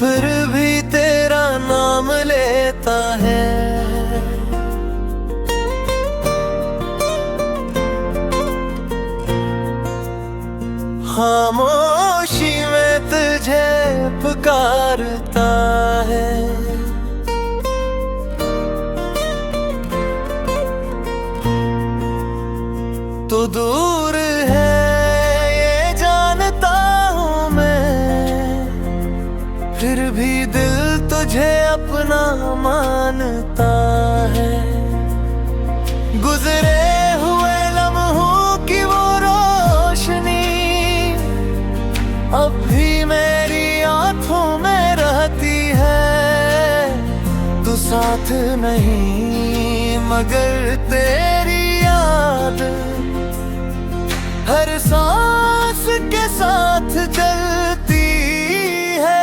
फिर भी तेरा नाम लेता है। खामोशी में तुझे पुकारता है। तो दूर है ये जानता हूँ मैं, फिर भी दिल तुझे अपना मानता है। गुजरे हुए लम्हों की वो रोशनी अब भी मेरी आंखों में रहती है। तू साथ नहीं मगर तेरी याद हर सांस के साथ चलती है।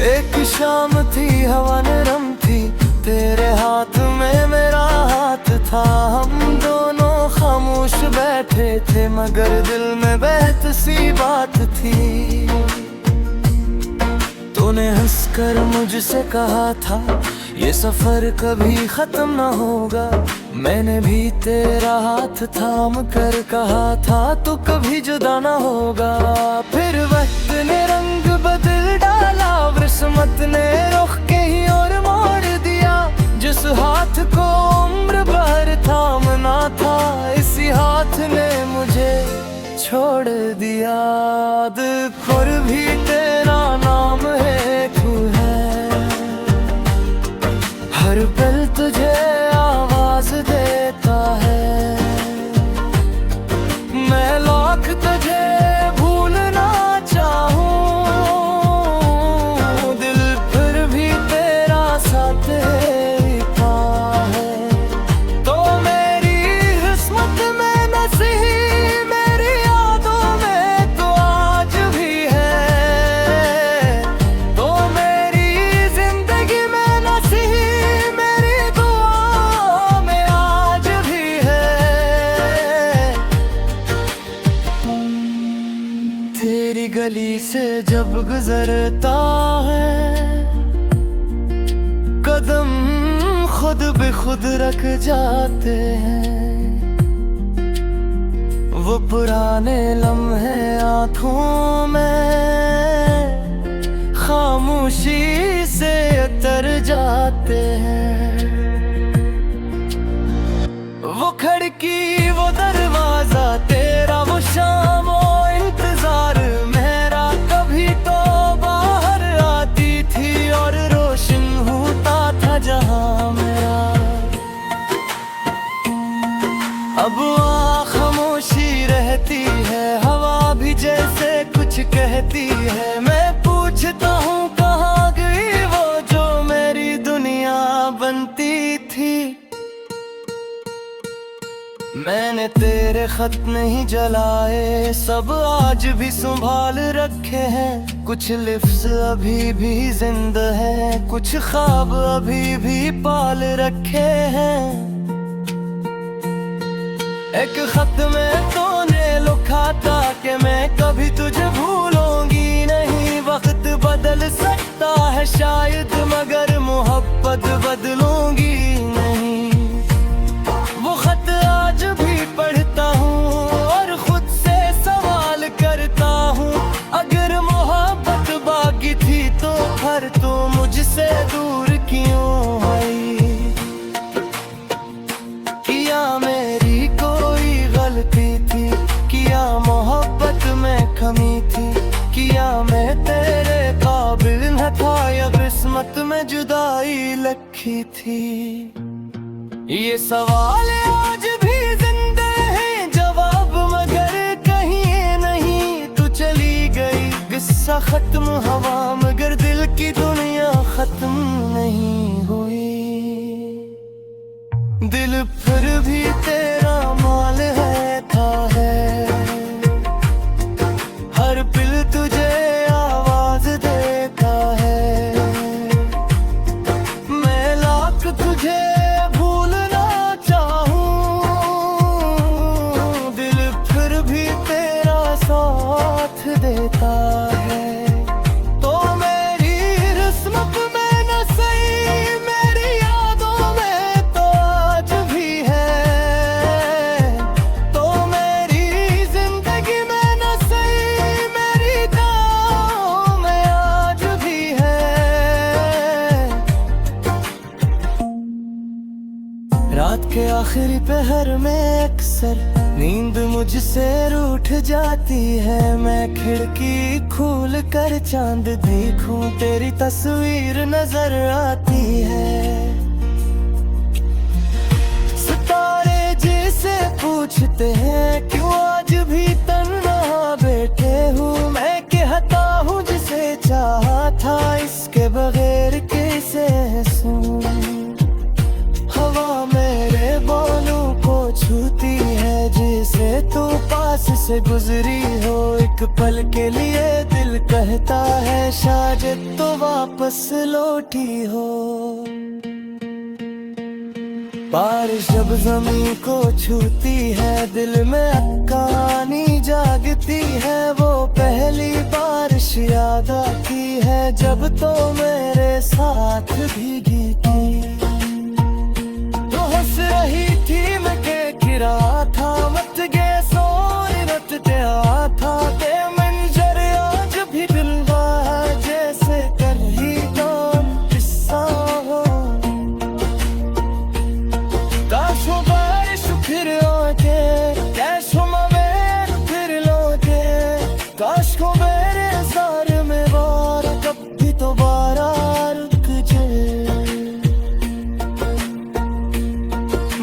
एक शाम थी, हवा नरम थी, तेरे हाथ में मेरा हाथ था। हम दोनों खामोश बैठे थे मगर दिल में बहत सी बात थी। तूने हंसकर मुझसे कहा था ये सफर कभी खत्म न होगा। मैंने भी तेरा हाथ थाम कर कहा था तू कभी जुदा न होगा। फिर वक्त ने रंग बदल डाला, किस्मत ने रुख कहीं और मोड़ दिया। जिस हाथ को उम्र भर थामना था, इसी हाथ ने मुझे छोड़ दिया। और भी तेरा नाम है तू है, हर पल तुझे आवाज देता है। मैं लाख तुझे भूलना चाहूं, दिल फिर भी तेरा साथ देता है। तो मेरी किस्मत में नसीब मेरी यादों में तो आज भी है। तो मेरी जिंदगी में नसीब मेरी दुआ में आज भी है। तेरी गली से जब गुजरता है, कदम खुद भी खुद रख जाते हैं। वो पुराने लम्हे आंखों में खामोशी से उतर जाते हैं। वो खिड़की वो दरवाजा तेरा, वो शाम वो इंतजार मेरा। कभी तो बाहर आती थी और रोशन होता था जहां मेरा। अब खामोशी रहती है, हवा भी जैसे कुछ कहती है। मैं पूछता हूँ कहाँ गई वो जो मेरी दुनिया बनती थी। मैंने तेरे खत नहीं जलाए, सब आज भी संभाल रखे हैं। कुछ लिफ्ज़ अभी भी जिंदा है, कुछ ख्वाब अभी भी पाल रखे हैं। एक खत में तूने लिखा था कि मैं कभी तुझे भूलूंगी नहीं। वक्त बदल सकता है शायद मगर मोहब्बत बदलूंगी नहीं। वो खत आज भी पढ़ता हूँ और खुद से सवाल करता हूँ, अगर मोहब्बत बाकी थी तो फिर तो मुझसे दूर क्यों आई। किया मेरी कोई गलती थी, किया मोहब्बत में कमी थी, किया मैं तेरे काबिल न था या किस्मत में जुदाई लिखी थी। ये सवाल आज भी जिंदा है, जवाब मगर कहीं नहीं। तू चली गई, किस्सा खत्म हवा मगर दिल की दुनिया खत्म नहीं हुई। आखिरी पहर में अक्सर नींद मुझसे रूठ जाती है। मैं खिड़की खोल कर चांद देखूं, तेरी तस्वीर नजर आती है। सितारे जिसे पूछते हैं क्यों आज भी तन्हा बैठे हूँ, मैं कहता हूँ जिसे चाहा था इसके बगैर कैसे हंसूं। हवा मेरे बालों को छूती है जैसे तू पास से गुजरी हो। एक पल के लिए दिल कहता है शायद तो वापस लौटी हो। बारिश जब जमीन को छूती है दिल में कहानी जागती है। वो पहली बारिश याद आती है जब तो मेरे साथ भीगी थी। तो हंस रही थी मैं के गिरा था, मत गे सोरी रत गया था। ते मंजर आज भी दिल जैसे कर ही तो किस्सा हो। काशो बारिश फिर लौटे, कैशो मवेर फिर लौटे। काश को मेरे सार में बार कभी तो बारा रुक जाए।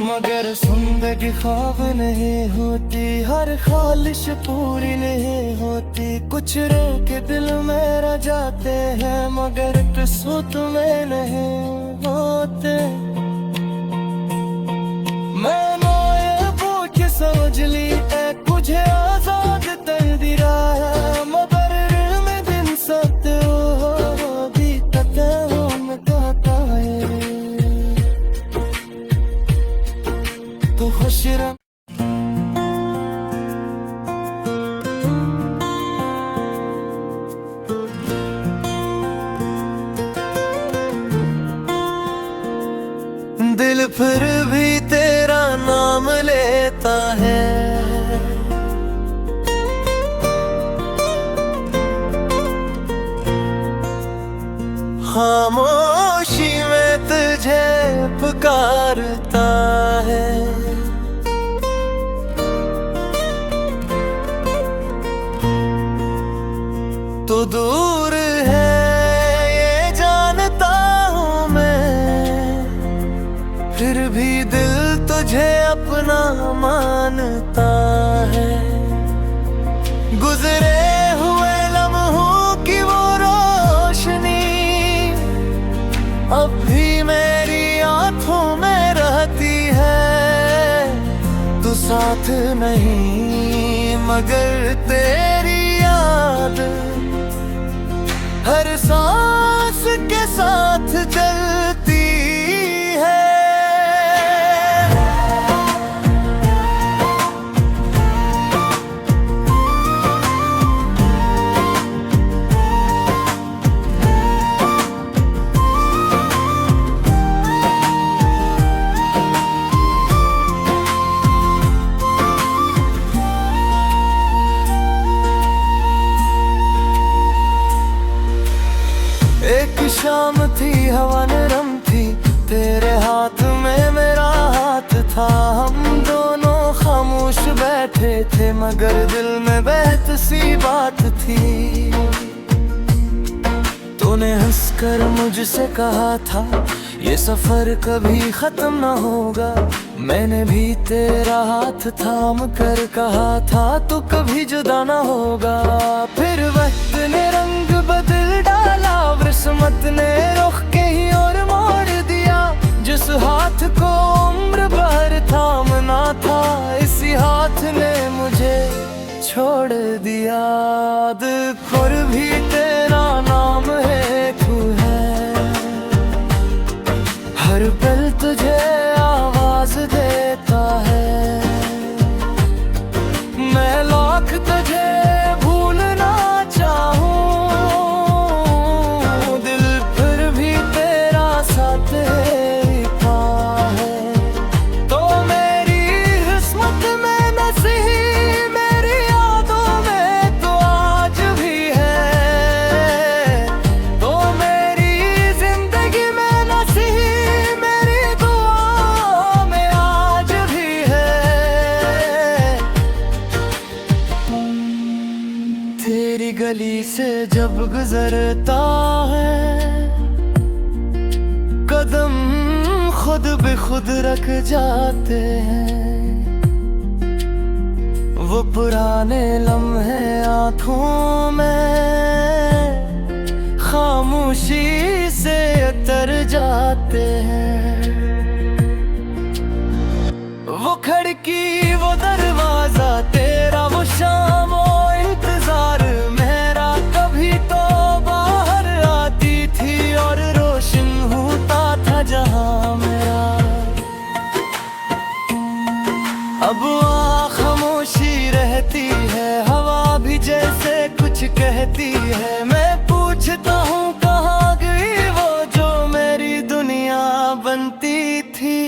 मगर जिंदगी ख्वाब नहीं होती, हर ख्वाहिश पूरी नहीं होती। कुछ रोक दिल मेरा जाते हैं मगर किस्मत में नहीं होते। मैंने ये पूछ समझ ली तुझे आजाद कर दिया है, मगर में दिन सत्य हो भी कहते हो मैं कहता है तू खुश रह। दिल फिर भी तेरा नाम लेता है। खामोशी में तुझे पुकारता है। तो दूर है ये जानता हूँ मैं, फिर भी दिल तुझे अपना मानता है। गुजरे हुए लम्हों की वो रोशनी अब भी मेरी आंखों में रहती है। तू साथ नहीं मगर तेरी याद हर सांस के साथ चलती है। एक शाम थी हवा नरम थी, तेरे हाथ में मेरा हाथ था। हम दोनों खामोश बैठे थे मगर दिल में बहत सी बात थी। तूने हंसकर मुझसे कहा था ये सफर कभी खत्म न होगा। मैंने भी तेरा हाथ थाम कर कहा था तू कभी जुदा न होगा। फिर वक्त ने रंग बदल डाला, किस्मत ने रुख कहीं और मोड़ दिया। जिस हाथ को उम्र भर थामना था इसी हाथ ने मुझे छोड़ दिया। पर भी तेरा नाम है तू है, हर पल तुझे आवाज देता है। मैं लाख तुझे भूलना चाहूं, दिल फिर भी तेरा साथ देता है। तो मेरी किस्मत में नसीब मेरी यादों में तो आज भी है। गली से जब गुजरता है, कदम खुद भी खुद रख जाते हैं। वो पुराने लम्हे आंखों में खामोशी से उतर जाते हैं। वो खिड़की, वो दरवाजा तेरा, वो शाम, वो इंतजार मेरा, कभी तो बाहर आती थी और रोशन होता था जहां मेरा। अब खामोशी रहती है, हवा भी जैसे कुछ कहती है। मैं पूछता हूँ कहाँ गई वो जो मेरी दुनिया बनती थी।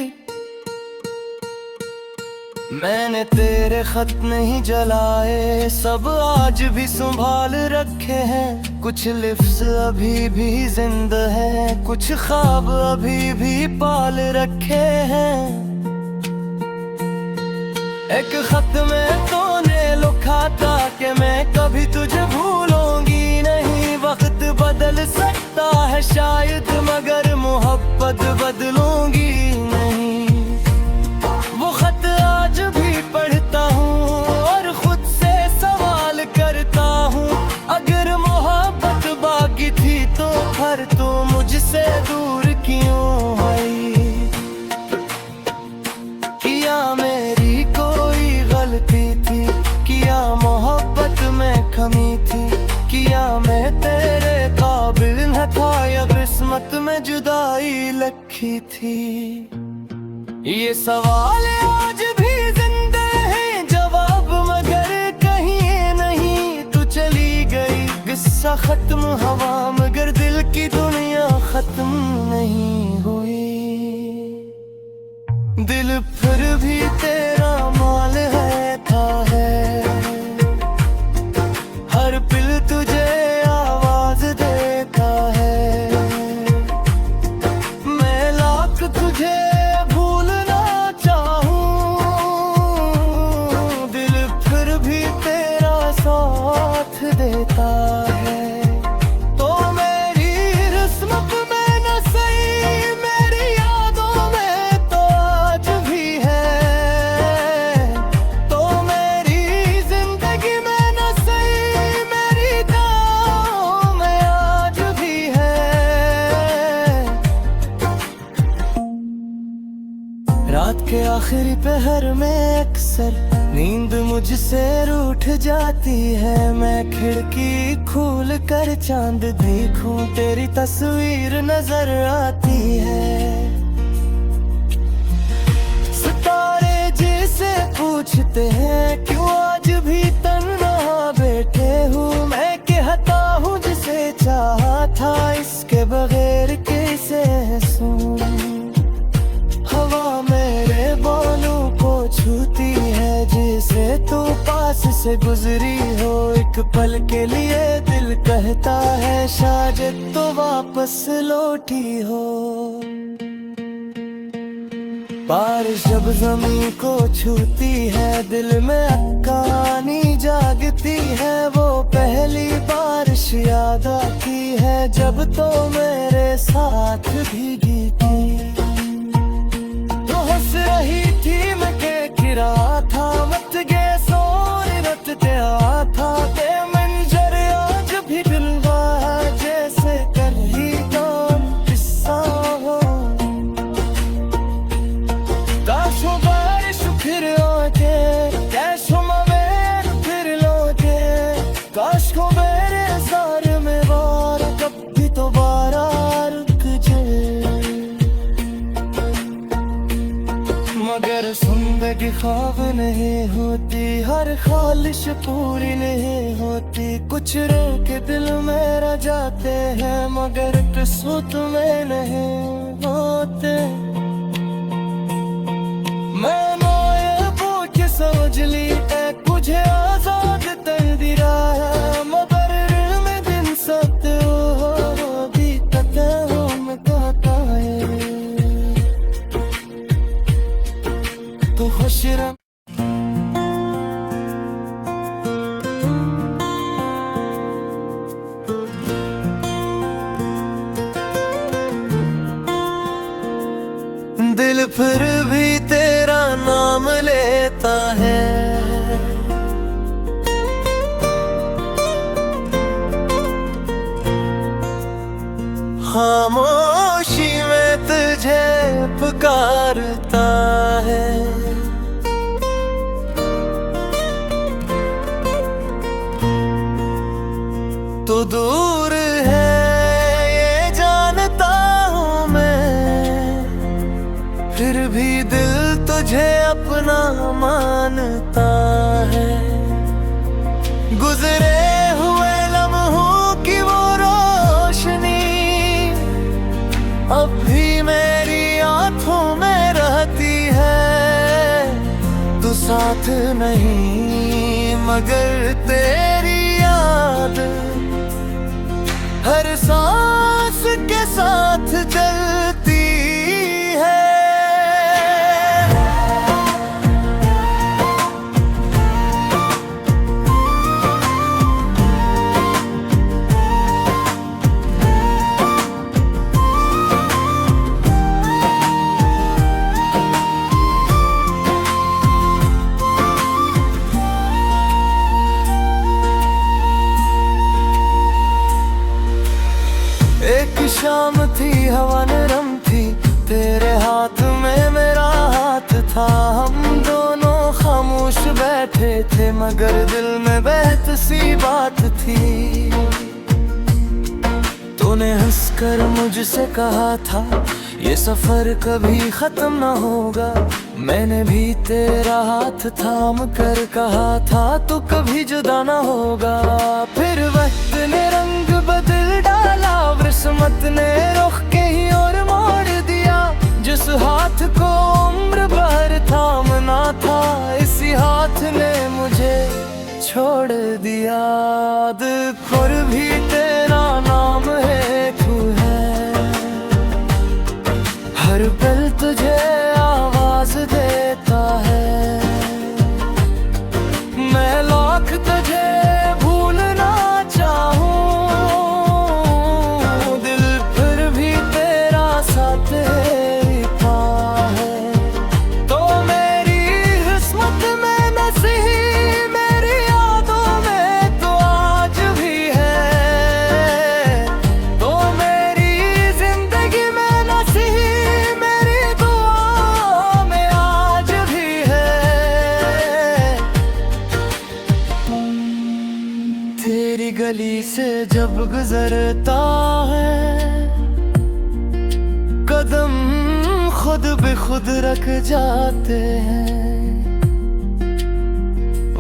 मैंने तेरे खत नहीं जलाए, सब आज भी संभाल रखे हैं। कुछ लिफ्ज़ अभी भी जिंदा है, कुछ ख्वाब अभी भी पाल रखे हैं। एक खत में तूने लिखा था कि मैं कभी तुझे भूलूंगी नहीं। वक्त बदल सकता है शायद, मगर मोहब्बत बदलूंगी नहीं। वो खत आज भी पढ़ता हूँ और खुद से सवाल करता हूँ, अगर मोहब्बत बाकी थी तो फिर तो मुझसे दूर क्यों आई। किया मेरी कोई गलती थी, किया मोहब्बत में कमी थी, किया मैं तेरे काबिल न था या किस्मत में जुदाई लिखी थी। ये सवाल आज भी जिंदा है, जवाब मगर कहीं नहीं। तू चली गई, किस्सा खत्म हवा, मगर दिल की दुनिया खत्म नहीं हुई। दिल फिर भी तेरा माल है था है, हर पल तुझे आवाज देता है। मैं लाख तुझे देता है, तो मेरी किस्मत में न सही, मेरी यादों में तो आज भी है। तो मेरी जिंदगी में न सही, मेरी दुआओं में आज भी है। रात के आखिरी पहर में अक्सर नींद मुझसे रूठ जाती है। मैं खिड़की खोल कर चांद देखूं, तेरी तस्वीर नजर आती है। सितारे जिसे पूछते हैं क्यों आज भी तन्हा बैठे हूँ। मैं कहता हूँ जिसे चाहा था, इसके बगैर कैसे हंसूं। हवा मेरे बालों को छूती है, जिसे तू पास से गुजरी हो। एक पल के लिए दिल कहता है शायद तो वापस लौटी हो। बारिश जब जमीन को छूती है, दिल में कहानी जागती है। वो पहली बारिश याद आती है, जब तो मेरे साथ भीगी थी। तो हंस रही थी मैं के गिरा था, मत गे सोरी रत ते था। ते मंजर आज भी दिलवा जैसे कर ही कौन किस्सा हो। काशो बारिश फिर आके, कैशो मवेर फिर लौटे। काश को मेरे सार में बार कभी तो बारा रुक जाए। मगर जिंदगी ख्वाब नहीं होती, हर ख्वाहिश पूरी नहीं होती। कुछ रोक दिल मेरा जाते हैं, मगर किस्मत में नहीं होते। मैंने वो के समझ ली मुझे आजाद कर दिया है, मगर में दिन सख्त हो भी तक हो मैं कहता है। तो खुश रह फिर भी तेरा नाम लेता है। खामोशी में तुझे पुकारता है। तो दूर है ये जानता हूँ मैं, फिर भी दिल तुझे अपना मानता है। गुजरे हुए लम्हों की वो रोशनी अब भी मेरी आंखों में रहती है। तू साथ नहीं मगर तेरी याद हर सांस के साथ चलती है। एक शाम थी, हवा नरम थी, तेरे हाथ में मेरा हाथ था। हम दोनों खामोश बैठे थे मगर दिल में बहत सी बात थी। तूने हंसकर मुझसे कहा था ये सफर कभी खत्म न होगा। मैंने भी तेरा हाथ थाम कर कहा था तू कभी जुदा न होगा। फिर वक्त ने रंग बदल डाला, किस्मत ने रुख कहीं और मोड़ दिया। जिस हाथ को उम्र भर थामना था, इसी हाथ ने मुझे छोड़ दिया। पर भी तेरा नाम है, तू है हर पल तुझे आवाज देता है। मैं लाख तुझे भूलना चाहूं, तेरी गली से जब गुजरता है कदम खुद भी खुद रख जाते हैं।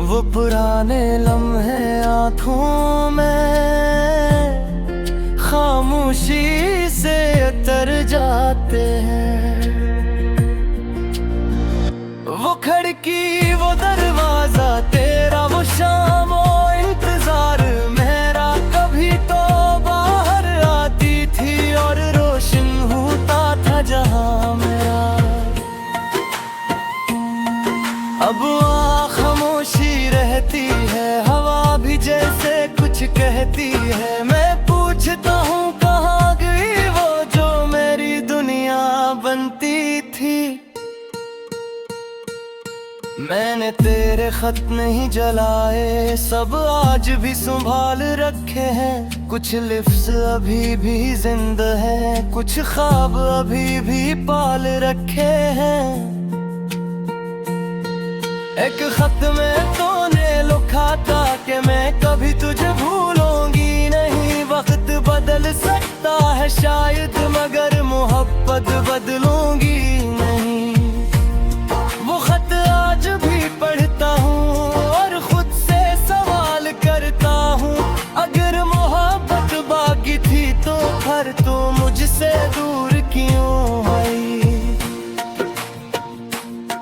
वो पुराने लम्हे आंखों में खामोशी से उतर जाते हैं। वो खिड़की वो दरवाजा तेरा, वो शाम इंतजार मेरा, कभी तो बाहर आती थी और रोशन होता था जहां मेरा। अब खामोशी रहती है, हवा भी जैसे कुछ कहती है। मैं पूछता हूँ कहाँ गई वो जो मेरी दुनिया बनती थी। मैंने तेरे खत नहीं जलाए, सब आज भी संभाल रखे हैं। कुछ लिफ्ज़ अभी भी जिंदा है, कुछ ख्वाब अभी भी पाल रखे हैं। एक खत में तूने लिखा था कि मैं कभी तुझे भूलूंगी नहीं। वक्त बदल सकता है शायद मगर मोहब्बत बदलूंगी नहीं। वो खत आज भी पढ़ता हूँ और खुद से सवाल करता हूँ, अगर मोहब्बत बाकी थी तो फिर तू मुझसे दूर क्यों आई।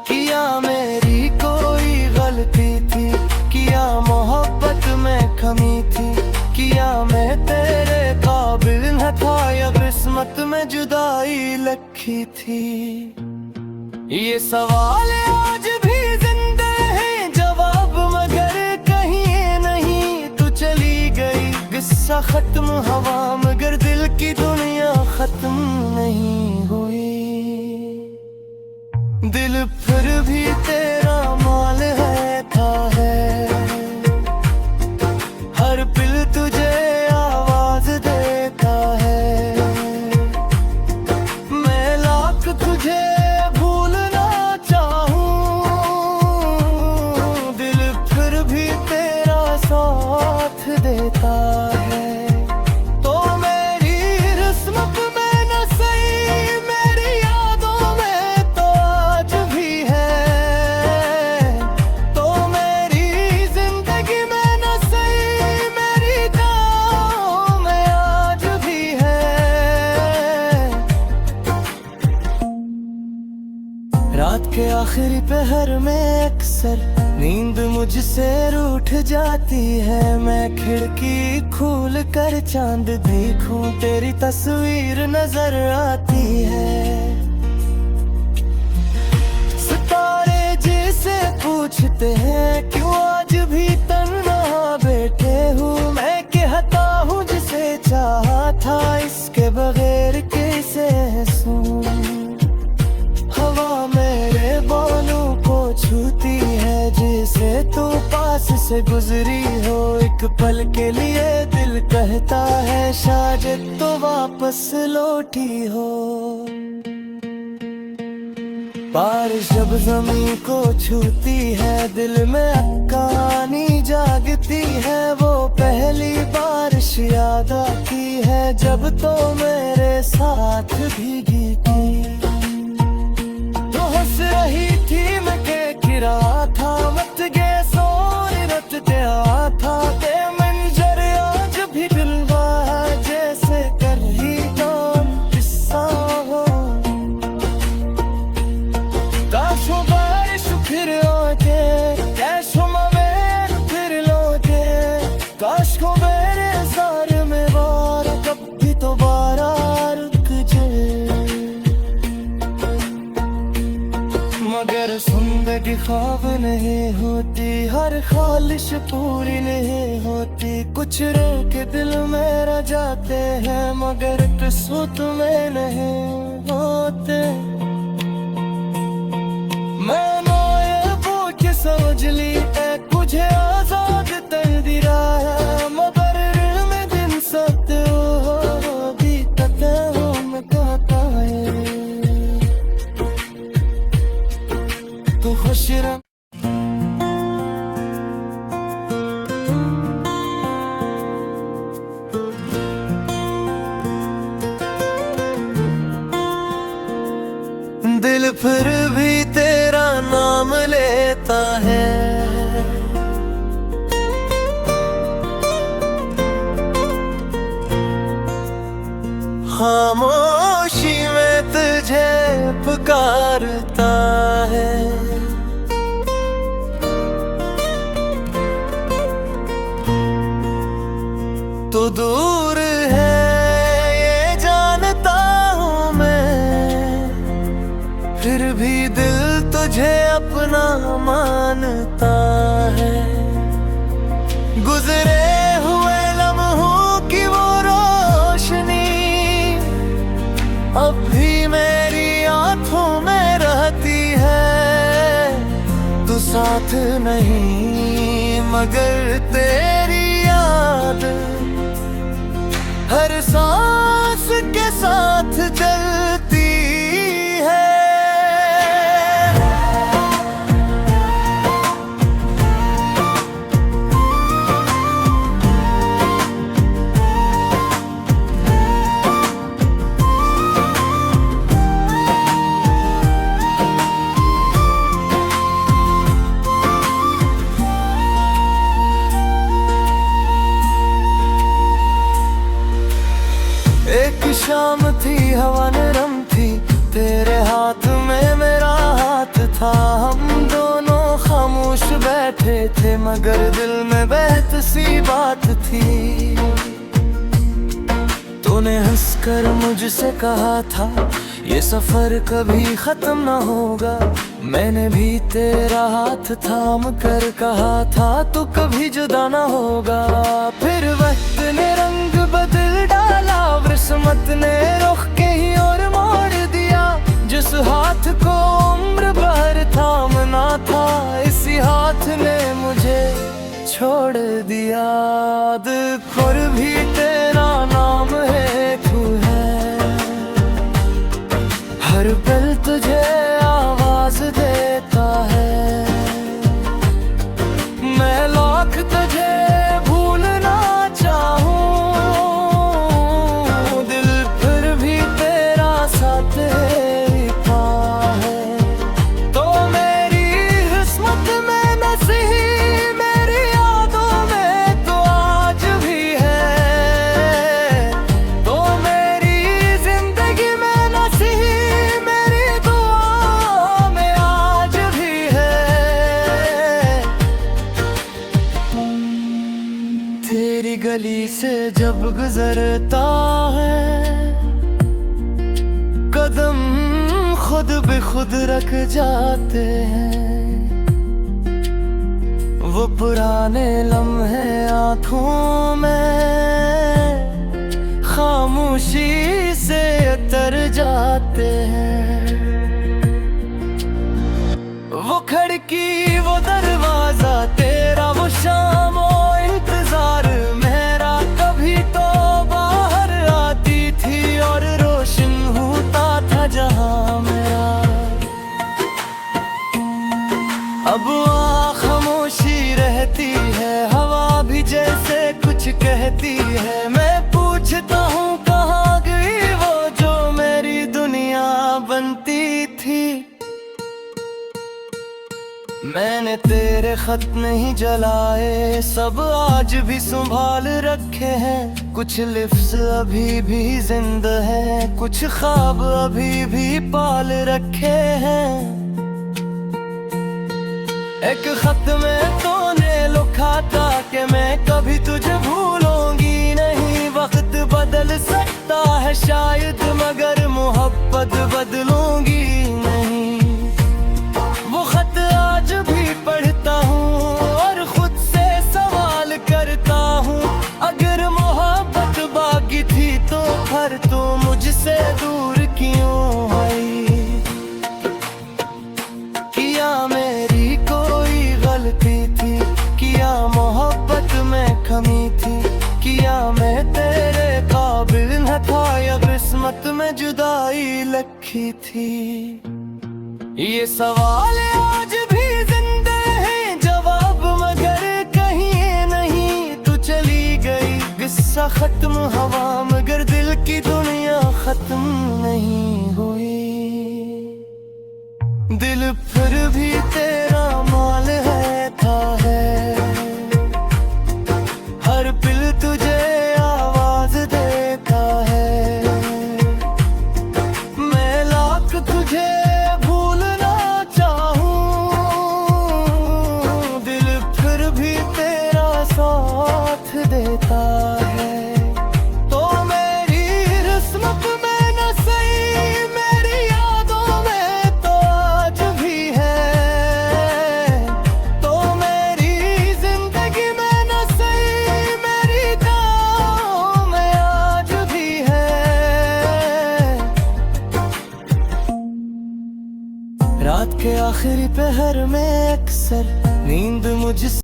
किया मेरी कोई गलती थी, किया मोहब्बत में कमी थी, किया मैं तेरे काबिल न था या किस्मत में जुदाई लिखी थी। ये सवाल आज भी जिंदा है, जवाब मगर कहीं नहीं। तू चली गई, किस्सा खत्म हवा मगर दिल की दुनिया खत्म नहीं हुई। आखिरी पहर में अक्सर नींद मुझसे रूठ जाती है। मैं खिड़की खोल कर चांद देखूं, तेरी तस्वीर नजर आती है। सितारे जिसे पूछते हैं क्यों आज भी तन्हा बैठे हूँ, मैं कहता हूँ जिसे चाहा था इसके बगैर कैसे हंसूं। हवा मेरे बालों को छूती है जैसे तू पास से गुजरी हो। एक पल के लिए दिल कहता है शायद तो वापस लौटी हो। बारिश जब जमीन को छूती है दिल में कहानी जागती है। वो पहली बारिश याद आती है जब तो मेरे साथ भीगी थी। तो हंस रही थी मैं के गिरा था, मत गए सोरी रत गया था। ते मंजर आज भी दिलवा जैसे कर ही नाम किस्सा हो। काशो बारिश फिर आके, कैशो मवेर फिर लौटे। काश को मेरे सारे में बार कभी तो बारा रुक जाए। मगर जिंदगी ख्वाब नहीं होती, हर ख्वाहिश पूरी नहीं होती। कुछ रोक दिल में रह जाते हैं मगर किस्मत में नहीं होते। मैंने ये पूछ समझ ली तुझे आजाद कर दिया है, मगर में दिन सत्य हो भी तक हम कहता है तू खुश रह। दिल फिर भी तेरा नाम लेता है। खामोशी में तुझे पुकारता है। तो दूर है ये जानता हूँ मैं, फिर भी दिल तुझे अपना मानता है। गुजरे हुए लम्हों की वो रोशनी अब भी मेरी आंखों में रहती है। तू साथ नहीं मगर तेरी याद हर सांस के साथ चलती है। एक शाम थी हवा नरम थी, तेरे हाथ में मेरा हाथ था। हम दोनों खामोश बैठे थे मगर दिल में बहत सी बात थी। तूने हंसकर मुझसे कहा था ये सफर कभी खत्म न होगा। मैंने भी तेरा हाथ थाम कर कहा था तू कभी जुदा न होगा। फिर वक्त ने रंग बदल डाला, किस्मत ने रुख कहीं और मोड़ दिया। जिस हाथ को उम्र भर थामना था इसी हाथ ने मुझे छोड़ दिया। खुर भी तेरा नाम है तू है, हर पल तुझे आवाज देता है। मैं लाख तुझे भूलना चाहूं, दिल फिर भी तेरा साथ देता है। तो मेरी किस्मत में नसीब मेरी यादों में तो आज भी है। गली से जब गुजरता है, कदम खुद भी खुद रख जाते हैं। वो पुराने लम्हे आंखों में खामोशी से उतर जाते हैं। वो खिड़की, वो दरवाजा तेरा, वो शाम, वो इंतजार मेरा, कभी तो बाहर आती थी और रोशन होता था जहां मेरा। अब खामोशी रहती है, हवा भी जैसे कुछ कहती है। मैं पूछता हूँ कहाँ गई वो जो मेरी दुनिया बनती थी। मैंने तेरे खत नहीं जलाए, सब आज भी संभाल रखे हैं। कुछ लिफ्ज़ अभी भी जिंदा हैं, कुछ ख्वाब अभी भी पाल रखे हैं। एक खत में तूने लिखा था कि मैं कभी तुझे भूलूंगी नहीं। वक्त बदल सकता है शायद, मगर मोहब्बत बदलूंगी नहीं। वो खत आज भी पढ़ता हूँ और खुद से सवाल करता हूँ, अगर मोहब्बत बाकी थी तो फिर तो मुझसे दूर क्यों हुई। किया मेरी कोई गलती थी, किया मोहब्बत में कमी थी, किया मैं तेरे काबिल न था या किस्मत में जुदाई लिखी थी। ये सवाल आज भी जिंदा है, जवाब मगर कहीं नहीं। तू चली गई, किस्सा खत्म हवा, मगर दिल की दुनिया खत्म नहीं हुई। दिल फिर भी तेरा माल है था है, हर पल तुझे आवाज देता है। मैं लाख तुझे भूलना चाहूं, दिल फिर भी तेरा साथ देता है। तो मेरी किस्मत में न सही, मेरी यादों में तो आज भी है। तो मेरी जिंदगी में न सही, मेरी दुआओं में आज भी है। रात के आखिरी पहर में अक्सर नींद मुझसे